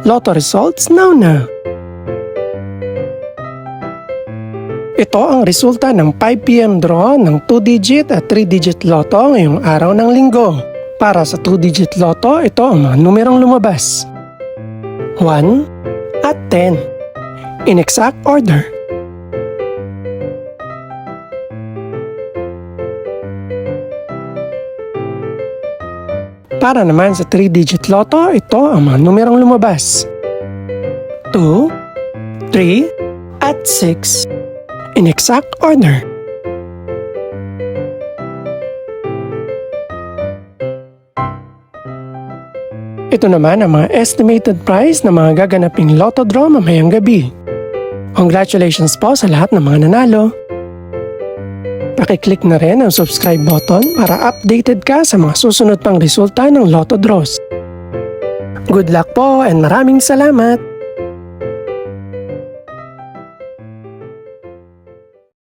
Lotto results now. Ito ang resulta ng 5 PM draw ng 2-digit at 3-digit lotto ngayong araw ng linggo. Para sa 2-digit lotto, ito ang mga numerong lumabas. 1 at 10. In exact order. Para naman sa 3-digit lotto, ito ang mga numerong lumabas. 2, 3, at 6. In exact order. Ito naman ang mga estimated price ng mga gaganaping lotto draw mamayang gabi. Congratulations po sa lahat ng mga nanalo. Pakiclick na rin ang subscribe button para updated ka sa mga susunod pang resulta ng lotto draws. Good luck po and maraming salamat!